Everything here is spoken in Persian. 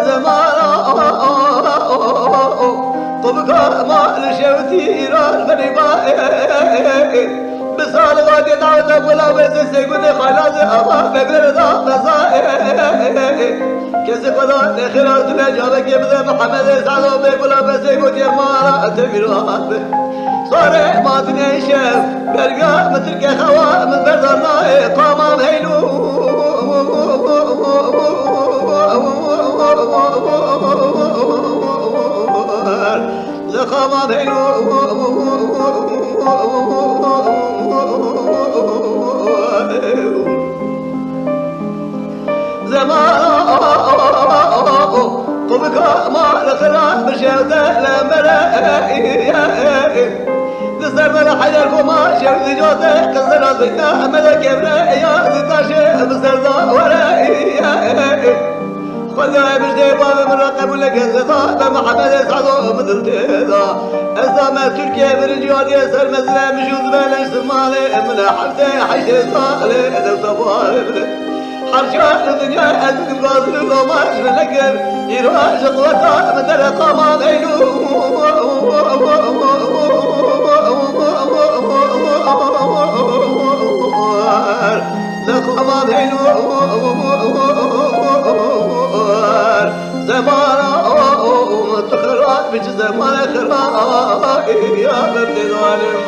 زمانا طبقا ما لشوتي إيران بنبائي بسال غادي دعوة ولا بس سيقول خلاص أبا بقدر ذا مسائي كذا قضاء خلاص نجابك يبدأ محمد سعد بقولا بس يقول يا مارا تبيرات صار ما تنشف برقا مثل كخوا من بردنا قام هيلو لقام هيلو زمان طبقا ما لخلاف بشهدة لمرأي تسر بلا حجر وما شهد جوته قصر الزكاة ملك ابرأي تتاشي بسرضا ورأي خذها بجدي باب من رقب لك الزطاء بمحمد سعدو مثل تيدا الزامة تركيا برجوات يسر مزرع مشوذ بلش سمالي من حبتي حيش صالي دو صفاري حرشان الدنيا أزد بغازل الغماش من لقر يروح شطوطا من درقا ما غيلو لقا ما غيلو زمانا تخرات بج زمان خرائي يا بنت ظالم